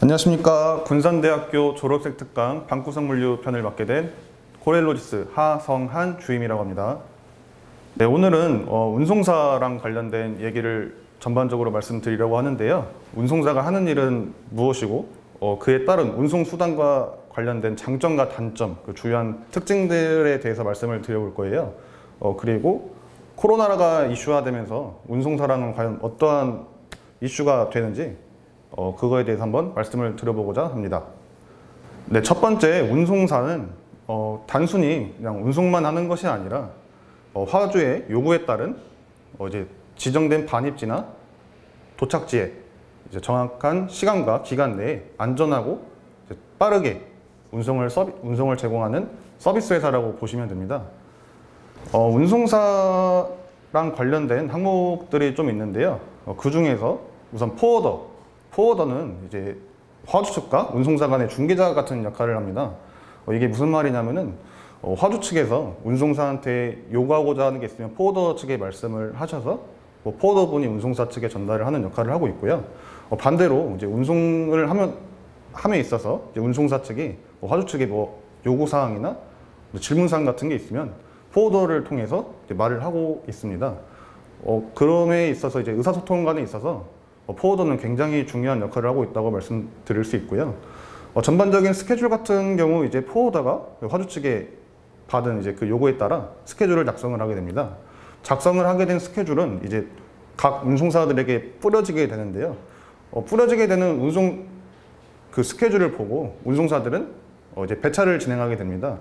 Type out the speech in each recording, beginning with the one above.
안녕하십니까. 군산대학교 졸업생 특강 방구석 물류 편을 맡게 된 코렐로지스 하성한 주임이라고 합니다. 네, 오늘은 운송사랑 관련된 얘기를 전반적으로 말씀드리려고 하는데요. 운송사가 하는 일은 무엇이고 그에 따른 운송수단과 관련된 장점과 단점, 그 주요한 특징들에 대해서 말씀을 드려볼 거예요. 그리고 코로나가 이슈화되면서 운송사랑은 과연 어떠한 이슈가 되는지 그거에 대해서 한번 말씀을 드려보고자 합니다. 네, 첫 번째, 운송사는 단순히 그냥 운송만 하는 것이 아니라 화주의 요구에 따른 이제 지정된 반입지나 도착지에 이제 정확한 시간과 기간 내에 안전하고 이제 빠르게 운송을 제공하는 서비스 회사라고 보시면 됩니다. 운송사랑 관련된 항목들이 좀 있는데요. 그 중에서 우선 포워더는 이제 화주 측과 운송사 간의 중개자 같은 역할을 합니다. 이게 무슨 말이냐면은 화주 측에서 운송사한테 요구하고자 하는 게 있으면 포워더 측에 말씀을 하셔서 포워더 분이 운송사 측에 전달을 하는 역할을 하고 있고요. 반대로 이제 운송을 함에 있어서 이제 운송사 측이 화주 측에 요구 사항이나 질문 사항 같은 게 있으면 포워더를 통해서 이제 말을 하고 있습니다. 그럼에 있어서 이제 의사소통 간에 있어서 포워더는 굉장히 중요한 역할을 하고 있다고 말씀드릴 수 있고요. 전반적인 스케줄 같은 경우 이제 포워더가 화주 측에 받은 이제 그 요구에 따라 스케줄을 작성을 하게 됩니다. 작성을 하게 된 스케줄은 이제 각 운송사들에게 뿌려지게 되는데요. 뿌려지게 되는 그 스케줄을 보고 운송사들은 이제 배차를 진행하게 됩니다.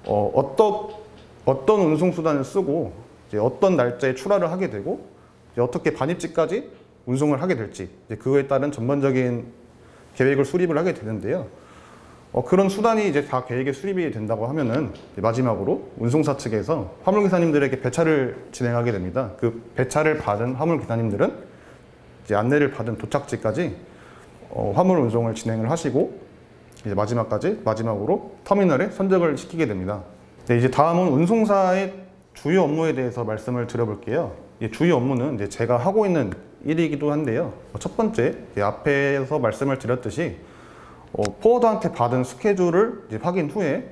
어떤 운송수단을 쓰고 이제 어떤 날짜에 출하를 하게 되고 이제 어떻게 반입지까지 운송을 하게 될지 그거에 따른 전반적인 계획을 수립을 하게 되는데요. 그런 수단이 이제 다 계획에 수립이 된다고 하면은 마지막으로 운송사 측에서 화물기사님들에게 배차를 진행하게 됩니다. 그 배차를 받은 화물기사님들은 이제 안내를 받은 도착지까지 화물 운송을 진행을 하시고 이제 마지막으로 터미널에 선적을 시키게 됩니다. 네, 이제 다음은 운송사의 주요 업무에 대해서 말씀을 드려볼게요. 주요 업무는 이제 제가 하고 있는 일이기도 한데요. 첫 번째, 앞에서 말씀을 드렸듯이 포워더한테 받은 스케줄을 이제 확인 후에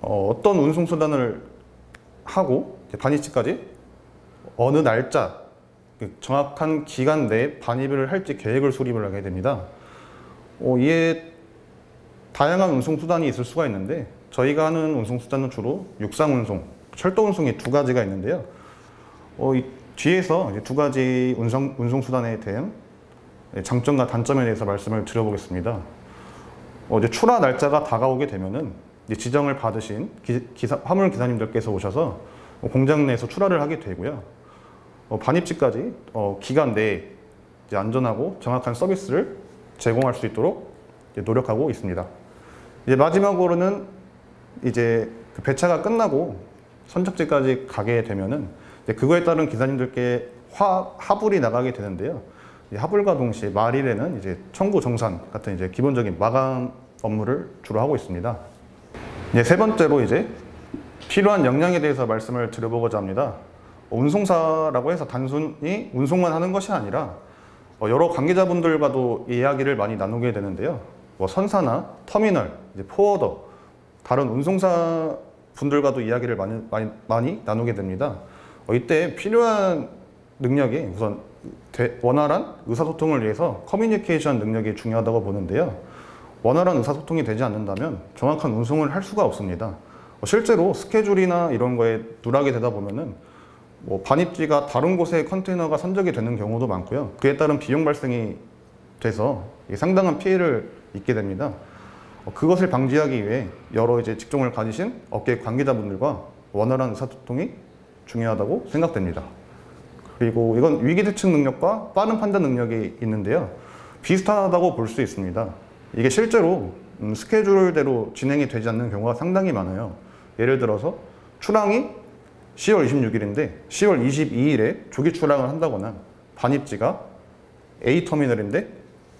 어떤 운송수단을 하고 반입지까지 어느 날짜, 정확한 기간 내에 반입을 할지 계획을 수립을 하게 됩니다. 이에 다양한 운송수단이 있을 수가 있는데 저희가 하는 운송수단은 주로 육상운송, 철도운송이 두 가지가 있는데요. 이 뒤에서 이제 두 가지 운송수단에 대한 장점과 단점에 대해서 말씀을 드려보겠습니다. 이제 출하 날짜가 다가오게 되면은 이제 지정을 받으신 화물 기사님들께서 오셔서 공장 내에서 출하를 하게 되고요. 반입지까지 기간 내에 이제 안전하고 정확한 서비스를 제공할 수 있도록 이제 노력하고 있습니다. 이제 마지막으로는 이제 그 배차가 끝나고 선적지까지 가게 되면은 그거에 따른 기사님들께 하불이 나가게 되는데요. 하불과 동시에 말일에는 이제 청구 정산 같은 이제 기본적인 마감 업무를 주로 하고 있습니다. 세 번째로 이제 필요한 역량에 대해서 말씀을 드려보고자 합니다. 운송사라고 해서 단순히 운송만 하는 것이 아니라 여러 관계자분들과도 이야기를 많이 나누게 되는데요. 선사나 터미널, 이제 포워더, 다른 운송사 분들과도 이야기를 많이 나누게 됩니다. 이때 필요한 능력이 우선 원활한 의사소통을 위해서 커뮤니케이션 능력이 중요하다고 보는데요. 원활한 의사소통이 되지 않는다면 정확한 운송을 할 수가 없습니다. 실제로 스케줄이나 이런 거에 누락이 되다 보면은 반입지가 다른 곳에 컨테이너가 선적이 되는 경우도 많고요. 그에 따른 비용 발생이 돼서 상당한 피해를 입게 됩니다. 그것을 방지하기 위해 여러 이제 직종을 가지신 업계 관계자분들과 원활한 의사소통이 중요하다고 생각됩니다. 그리고 이건 위기대처 능력과 빠른 판단 능력이 있는데요. 비슷하다고 볼 수 있습니다. 이게 실제로 스케줄대로 진행이 되지 않는 경우가 상당히 많아요. 예를 들어서 출항이 10월 26일인데 10월 22일에 조기 출항을 한다거나 반입지가 A터미널인데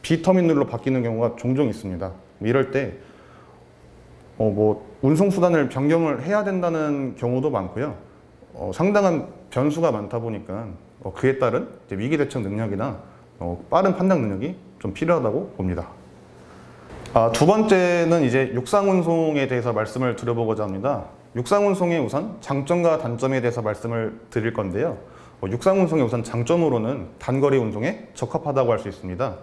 B터미널로 바뀌는 경우가 종종 있습니다. 이럴 때 운송 수단을 변경을 해야 된다는 경우도 많고요. 상당한 변수가 많다 보니까 그에 따른 이제 위기 대처 능력이나 빠른 판단 능력이 좀 필요하다고 봅니다. 두 번째는 이제 육상 운송에 대해서 말씀을 드려보고자 합니다. 육상 운송의 우선 장점과 단점에 대해서 말씀을 드릴 건데요. 육상 운송의 우선 장점으로는 단거리 운송에 적합하다고 할 수 있습니다.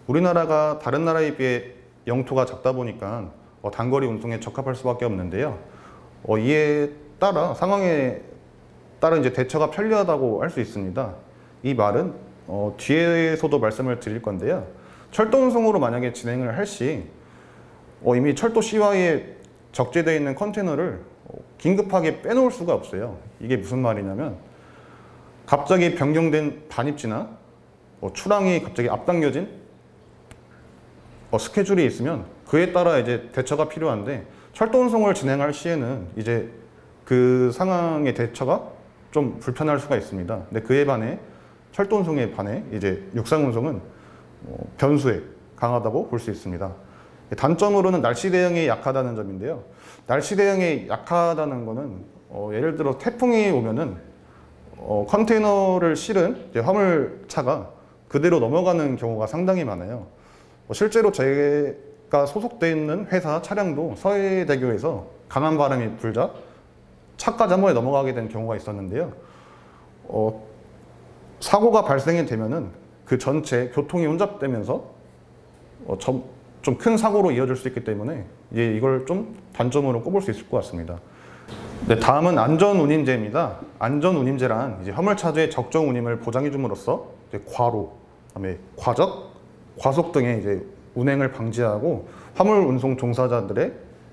우리나라가 다른 나라에 비해 영토가 작다 보니까 단거리 운송에 적합할 수밖에 없는데요. 이에 따라 상황에 따라 이제 대처가 편리하다고 할 수 있습니다. 이 말은 뒤에서도 말씀을 드릴 건데요. 철도 운송으로 만약에 진행을 할 시 이미 철도 CY에 적재되어 있는 컨테이너를 긴급하게 빼놓을 수가 없어요. 이게 무슨 말이냐면 갑자기 변경된 반입지나 출항이 갑자기 앞당겨진 스케줄이 있으면 그에 따라 이제 대처가 필요한데 철도 운송을 진행할 시에는 이제 그 상황의 대처가 좀 불편할 수가 있습니다. 근데 그에 반해 철도 운송에 반해 이제 육상 운송은 변수에 강하다고 볼 수 있습니다. 단점으로는 날씨 대응에 약하다는 점인데요. 날씨 대응에 약하다는 거는 예를 들어 태풍이 오면은 컨테이너를 실은 화물차가 그대로 넘어가는 경우가 상당히 많아요. 실제로 제가 소속되어 있는 회사 차량도 서해대교에서 강한 바람이 불자 차까지 한 번에 넘어가게 된 경우가 있었는데요. 사고가 발생이 되면은 그 전체 교통이 혼잡되면서 좀 큰 사고로 이어질 수 있기 때문에 이걸 좀 단점으로 꼽을 수 있을 것 같습니다. 네, 다음은 안전운임제입니다. 안전운임제란 이제 화물차주의 적정 운임을 보장해 줌으로써 과로, 그다음에 과적, 과속 등의 이제 운행을 방지하고 화물 운송 종사자들의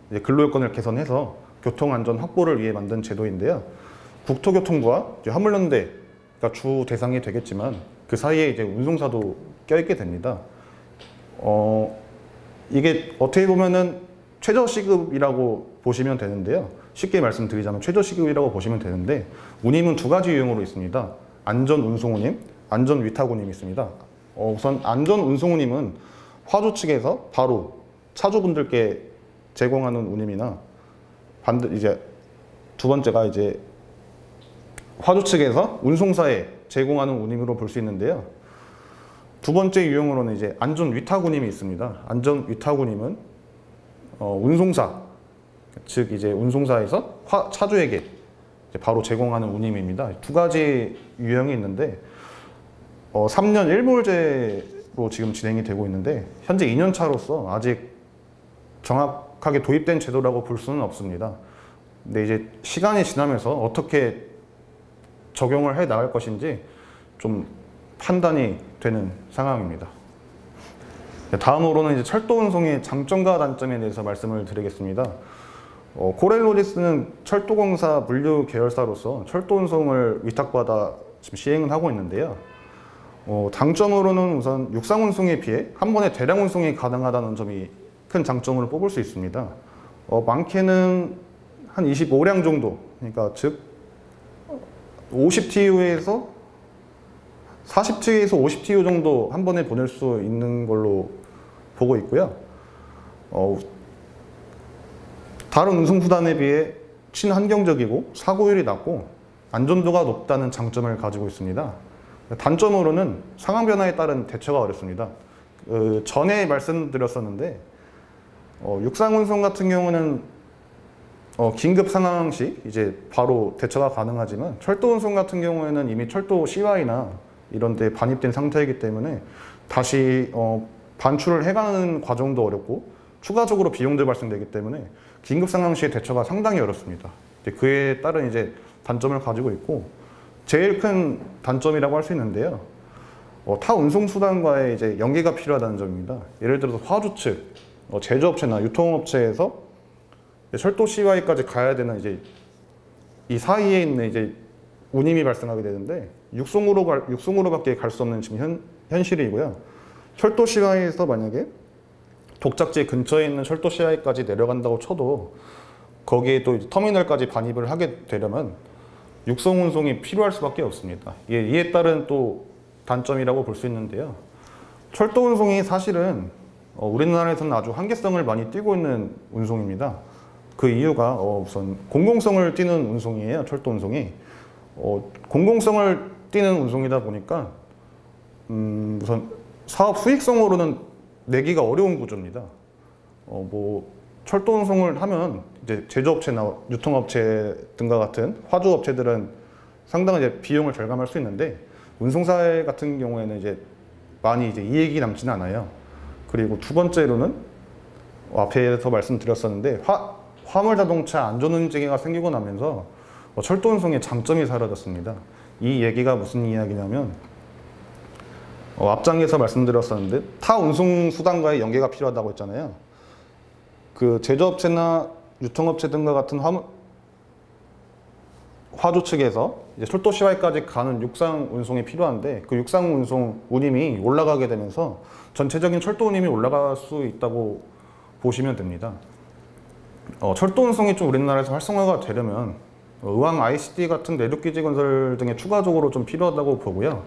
이제 근로여건을 개선해서 교통안전 확보를 위해 만든 제도인데요. 국토교통부와 화물연대가 주 대상이 되겠지만 그 사이에 이제 운송사도 껴있게 됩니다. 이게 어떻게 보면은 최저시급이라고 보시면 되는데요. 쉽게 말씀드리자면 최저시급이라고 보시면 되는데 운임은 두 가지 유형으로 있습니다. 안전운송운임, 안전위탁운임이 있습니다. 우선 안전운송운임은 화주 측에서 바로 차주분들께 제공하는 운임이나 이제 두 번째가 이제 화주 측에서 운송사에 제공하는 운임으로 볼 수 있는데요. 두 번째 유형으로는 이제 안전위탁운임이 있습니다. 안전위탁운임은 운송사, 즉 이제 운송사에서 차주에게 이제 바로 제공하는 운임입니다. 두 가지 유형이 있는데 3년 1몰제로 지금 진행이 되고 있는데 현재 2년 차로서 아직 정확하게 도입된 제도라고 볼 수는 없습니다. 근데 이제 시간이 지나면서 어떻게 적용을 해 나갈 것인지 좀 판단이 되는 상황입니다. 다음으로는 이제 철도 운송의 장점과 단점에 대해서 말씀을 드리겠습니다. 코렐로지스는 철도공사 물류 계열사로서 철도 운송을 위탁받아 지금 시행을 하고 있는데요. 장점으로는 우선 육상 운송에 비해 한 번에 대량 운송이 가능하다는 점이 큰 장점으로 뽑을 수 있습니다. 많게는 한 25량 정도, 그러니까 즉 50TU에서 40TU에서 50TU 정도 한 번에 보낼 수 있는 걸로 보고 있고요. 다른 운송수단에 비해 친환경적이고 사고율이 낮고 안전도가 높다는 장점을 가지고 있습니다. 단점으로는 상황 변화에 따른 대처가 어렵습니다. 전에 말씀드렸었는데 육상 운송 같은 경우는 긴급 상황 시 이제 바로 대처가 가능하지만 철도 운송 같은 경우에는 이미 철도 CY나 이런 데 반입된 상태이기 때문에 다시 반출을 해가는 과정도 어렵고 추가적으로 비용도 발생되기 때문에 긴급 상황 시의 대처가 상당히 어렵습니다. 그에 따른 이제 단점을 가지고 있고 제일 큰 단점이라고 할 수 있는데요. 타 운송수단과의 이제 연계가 필요하다는 점입니다. 예를 들어서 화주 측, 제조업체나 유통업체에서 철도 CY까지 가야 되는 이제 이 사이에 있는 이제 운임이 발생하게 되는데 육송으로밖에 갈 수 없는 지금 현실이고요. 철도 CY에서 만약에 독작지 근처에 있는 철도 CY까지 내려간다고 쳐도 거기에 또 터미널까지 반입을 하게 되려면 육성 운송이 필요할 수밖에 없습니다. 이에 따른 또 단점이라고 볼 수 있는데요. 철도 운송이 사실은 우리나라에서는 아주 한계성을 많이 띠고 있는 운송입니다. 그 이유가 우선 공공성을 띠는 운송이에요. 철도 운송이. 공공성을 띠는 운송이다 보니까 우선 사업 수익성으로는 내기가 어려운 구조입니다. 뭐 철도 운송을 하면 이제 제조업체나 유통업체 등과 같은 화주업체들은 상당히 이제 비용을 절감할 수 있는데 운송사 같은 경우에는 이제 많이 이제 이익이 남지는 않아요. 그리고 두 번째로는 앞에서 말씀드렸었는데 화물 자동차 안전운전기가 생기고 나면서 철도 운송의 장점이 사라졌습니다. 이 얘기가 무슨 이야기냐면 앞장에서 말씀드렸었는데 타 운송 수단과의 연계가 필요하다고 했잖아요. 그 제조업체나 유통업체 등과 같은 화주 측에서 이제 철도 시와이까지 가는 육상 운송이 필요한데 그 육상 운송 운임이 올라가게 되면서 전체적인 철도 운임이 올라갈 수 있다고 보시면 됩니다. 철도 운송이 좀 우리나라에서 활성화가 되려면 의왕 ICD 같은 내륙기지 건설 등에 추가적으로 좀 필요하다고 보고요.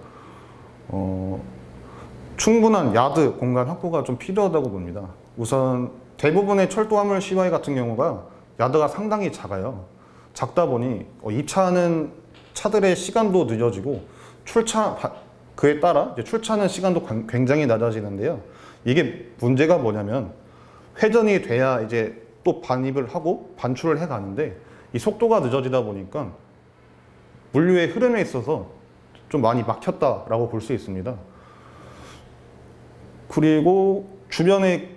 충분한 야드 공간 확보가 좀 필요하다고 봅니다. 우선 대부분의 철도 화물 시와이 같은 경우가 야드가 상당히 작아요. 작다 보니 입차하는 차들의 시간도 늦어지고 그에 따라 이제 출차하는 시간도 굉장히 낮아지는데요. 이게 문제가 뭐냐면 회전이 돼야 이제 또 반입을 하고 반출을 해 가는데 이 속도가 늦어지다 보니까 물류의 흐름에 있어서 좀 많이 막혔다라고 볼 수 있습니다. 그리고 주변에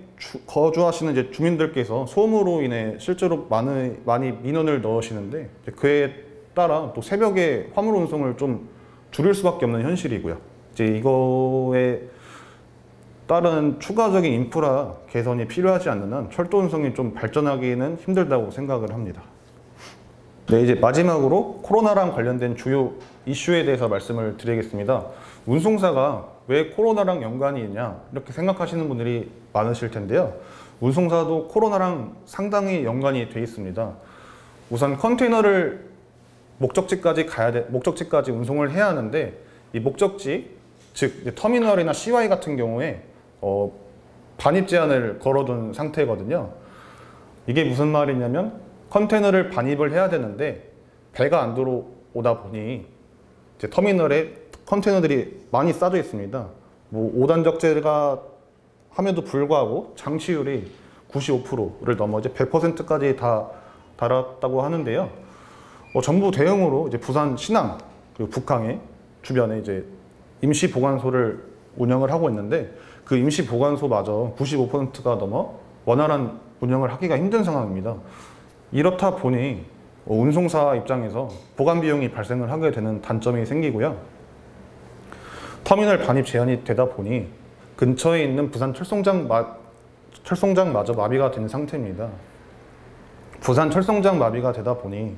거주하시는 이제 주민들께서 소음으로 인해 실제로 많이 민원을 넣으시는데 그에 따라 또 새벽에 화물 운송을 좀 줄일 수밖에 없는 현실이고요. 이제 이거에 따른 추가적인 인프라 개선이 필요하지 않는 한 철도 운송이 좀 발전하기는 힘들다고 생각을 합니다. 네, 이제 마지막으로 코로나랑 관련된 주요 이슈에 대해서 말씀을 드리겠습니다. 운송사가 왜 코로나랑 연관이 있냐 이렇게 생각하시는 분들이 많으실 텐데요. 운송사도 코로나랑 상당히 연관이 돼 있습니다. 우선 컨테이너를 목적지까지 운송을 해야 하는데 이 목적지, 즉 터미널이나 CY 같은 경우에 반입 제한을 걸어둔 상태거든요. 이게 무슨 말이냐면 컨테이너를 반입을 해야 되는데 배가 안 들어오다 보니 이제 터미널에 컨테이너들이 많이 쌓여 있습니다. 뭐 5단 적재가 함에도 불구하고 장치율이 95%를 넘어 이제 100%까지 다 달았다고 하는데요. 정부 대응으로 이제 부산 신항 그리고 북항의 주변에 이제 임시 보관소를 운영을 하고 있는데 그 임시 보관소마저 95%가 넘어 원활한 운영을 하기가 힘든 상황입니다. 이렇다 보니 운송사 입장에서 보관 비용이 발생을 하게 되는 단점이 생기고요. 터미널 반입 제한이 되다 보니 근처에 있는 부산 철송장마저 마비가 된 상태입니다. 부산 철송장 마비가 되다 보니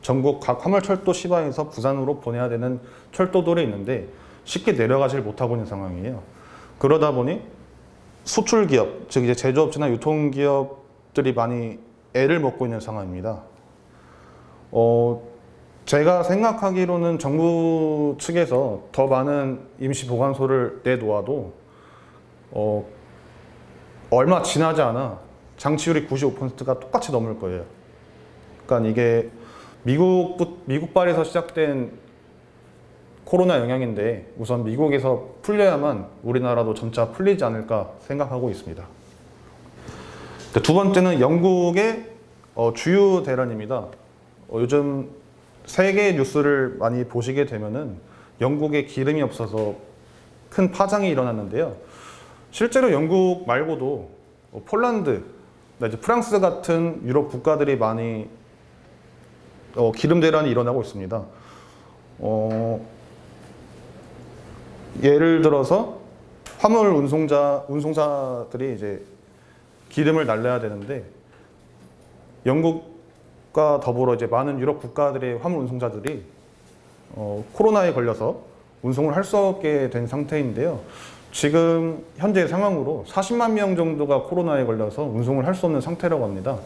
전국 각 화물철도 시바에서 부산으로 보내야 되는 철도들이 있는데 쉽게 내려가질 못하고 있는 상황이에요. 그러다 보니 수출기업, 즉 이제 제조업체나 유통기업들이 많이 애를 먹고 있는 상황입니다. 제가 생각하기로는 정부 측에서 더 많은 임시 보관소를 내놓아도 얼마 지나지 않아 장치율이 95%가 똑같이 넘을 거예요. 그러니까 이게 미국발에서 시작된 코로나 영향인데 우선 미국에서 풀려야만 우리나라도 점차 풀리지 않을까 생각하고 있습니다. 두 번째는 영국의 주유 대란입니다. 요즘 세계 뉴스를 많이 보시게 되면은 영국에 기름이 없어서 큰 파장이 일어났는데요. 실제로 영국 말고도 폴란드, 이제 프랑스 같은 유럽 국가들이 많이 기름 대란이 일어나고 있습니다. 예를 들어서 화물 운송사들이 이제 기름을 날려야 되는데 영국과 더불어 이제 많은 유럽 국가들의 화물 운송사들이 코로나에 걸려서 운송을 할 수 없게 된 상태인데요. 지금 현재 상황으로 40만 명 정도가 코로나에 걸려서 운송을 할 수 없는 상태라고 합니다.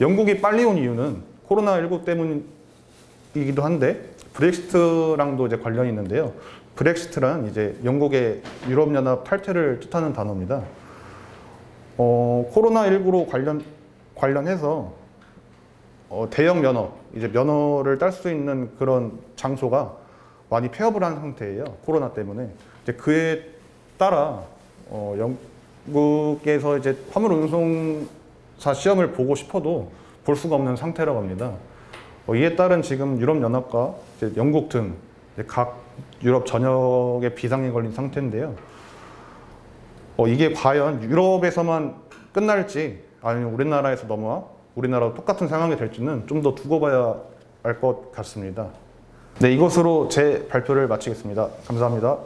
영국이 빨리 온 이유는 코로나19 때문이기도 한데 브렉시트랑도 이제 관련이 있는데요. 브렉시트란 이제 영국의 유럽연합 탈퇴를 뜻하는 단어입니다. 코로나19로 관련해서 대형 면허, 이제 면허를 딸 수 있는 그런 장소가 많이 폐업을 한 상태예요. 코로나 때문에. 이제 그에 따라 영국에서 이제 화물 운송사 시험을 보고 싶어도 볼 수가 없는 상태라고 합니다. 이에 따른 지금 유럽연합과 이제 영국 등 각 유럽 전역에 비상이 걸린 상태인데요. 이게 과연 유럽에서만 끝날지 아니면 우리나라에서 넘어와 우리나라도 똑같은 상황이 될지는 좀 더 두고 봐야 알 것 같습니다. 네, 이것으로 제 발표를 마치겠습니다. 감사합니다.